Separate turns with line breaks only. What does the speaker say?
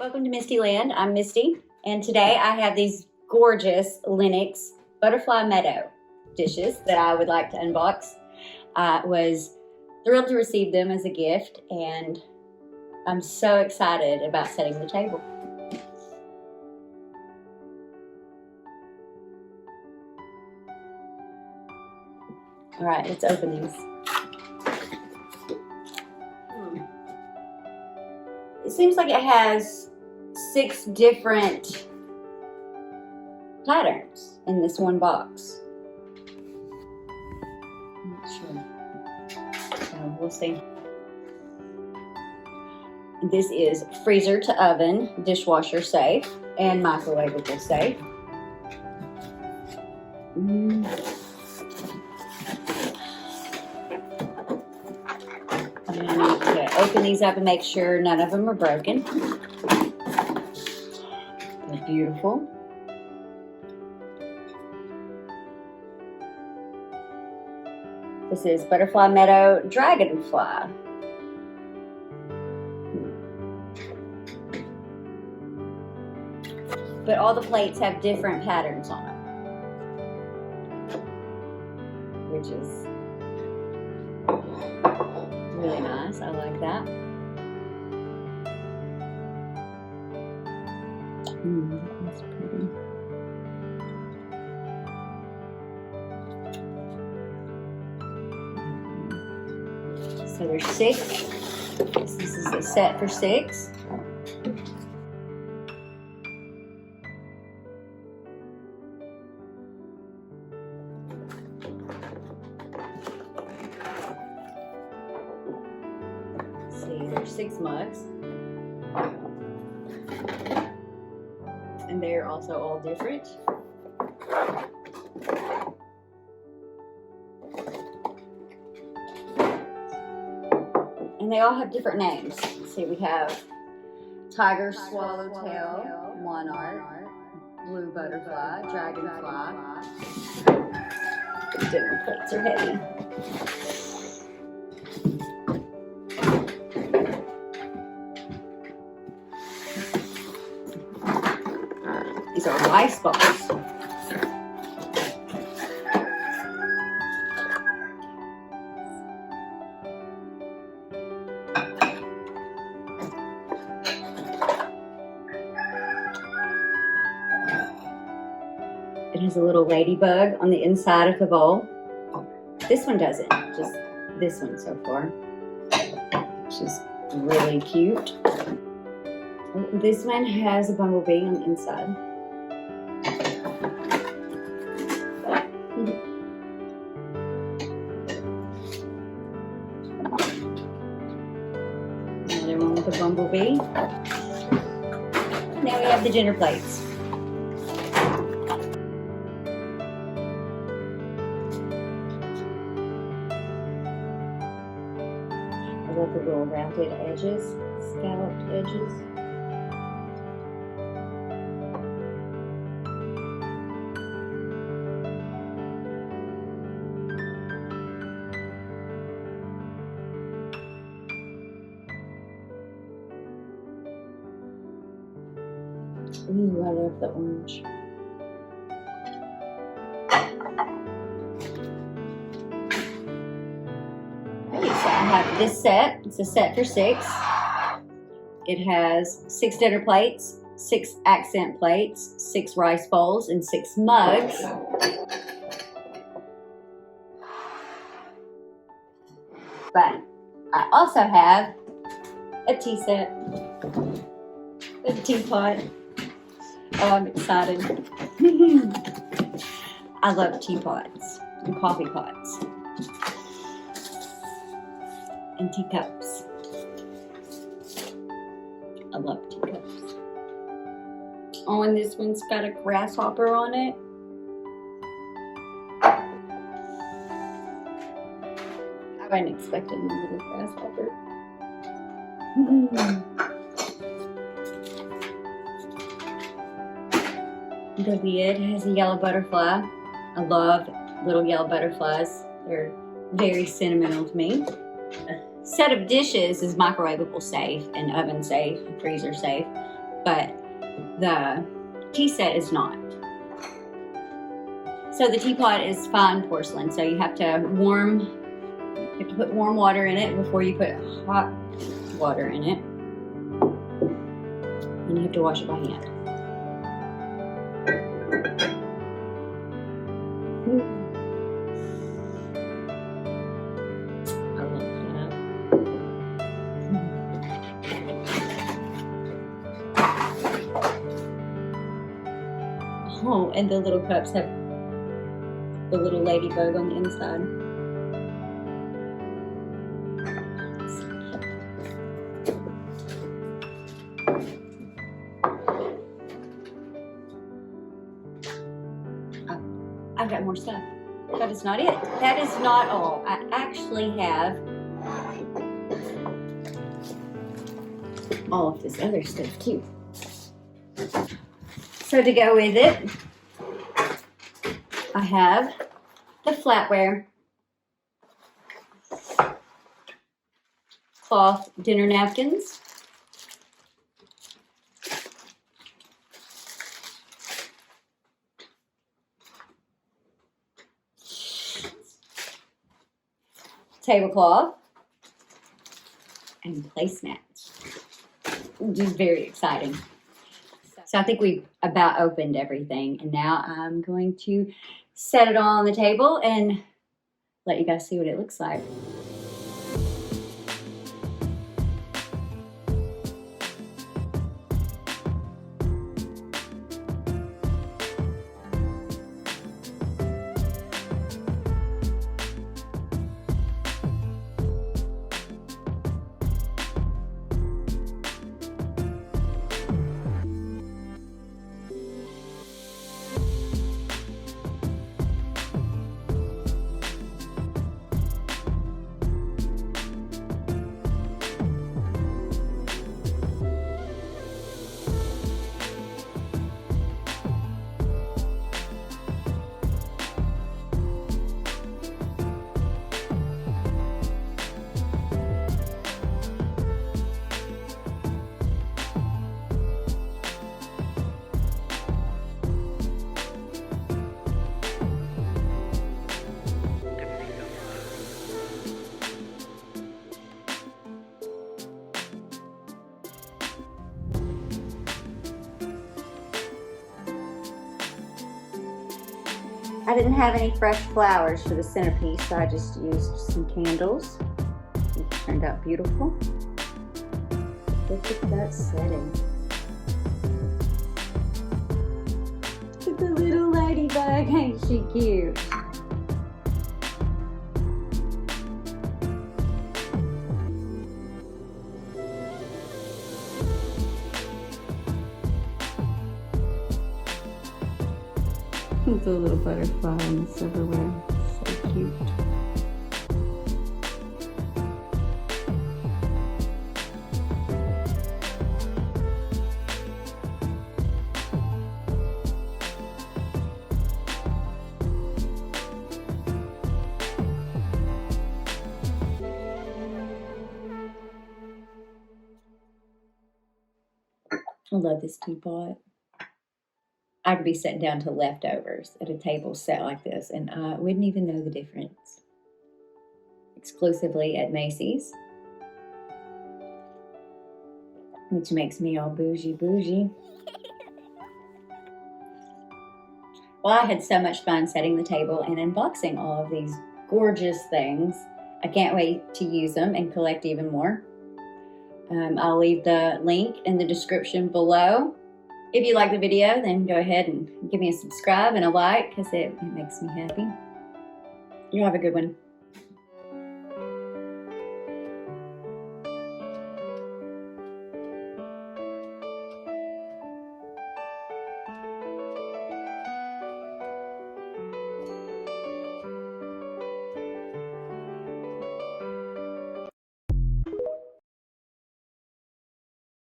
Welcome to Misty Land. I'm Misty, and today I have these gorgeous Lenox Butterfly Meadow dishes that I would like to unbox. I was thrilled to receive them as a gift, and I'm so excited about setting the table. All right, let's open these. It seems like it has 6 different patterns in this one box. I'm not sure. So we'll see. This is freezer to oven, dishwasher safe, and microwavable safe. And I need to open these up and make sure none of them are broken. They're beautiful. This is Butterfly Meadow Dragonfly. But all the plates have different patterns on them, which is really nice. I like that. That's pretty. So there's 6. This is a set for 6. See, there's 6 mugs, and they're also all different. And they all have different names. Let's see, we have Tiger Swallowtail, Monarch, Blue Butterfly, Dragonfly. The dinner plates are heavy. These are rice balls. It has a little ladybug on the inside of the bowl. This one doesn't, just this one so far, which is really cute. This one has a bumblebee on the inside. Another one with a bumblebee. Now we have the dinner plates. I love the little rounded edges, scalloped edges. Ooh, I love the orange. Okay, so I have this set. It's a set for 6. It has 6 dinner plates, 6 accent plates, 6 rice bowls, and 6 mugs. But I also have a tea set, a teapot. Oh, I'm excited. I love teapots and coffee pots and teacups. I love teacups. Oh, and this one's got a grasshopper on it. I wasn't expecting a little grasshopper. The lid has a yellow butterfly. I love little yellow butterflies. They're very sentimental to me. A set of dishes is microwavable safe and oven safe and freezer safe. but the tea set is not. So the teapot is fine porcelain, so you have to put warm water in it before you put hot water in it. And you have to wash it by hand. I love that. Oh, and the little cups have the little ladybug on the inside. Oh, I've got more stuff. That is not it. That is not all. I actually have all of this other stuff too. So to go with it, I have the flatware, cloth dinner napkins, tablecloth, and placemats, which is very exciting. So I think we've about opened everything, and now I'm going to set it all on the table and let you guys see what it looks like. I didn't have any fresh flowers for the centerpiece, so I just used some candles. It turned out beautiful. Look at that setting. Look at the little ladybug, ain't she cute? The little butterfly and the silverware, so cute. I love this teapot. I could be sitting down to leftovers at a table set like this, and I wouldn't even know the difference. Exclusively at Macy's, which makes me all bougie. Well, I had so much fun setting the table and unboxing all of these gorgeous things. I can't wait to use them and collect even more. I'll leave the link in the description below. If you like the video, then go ahead and give me a subscribe and a like, because it makes me happy. You have a good one.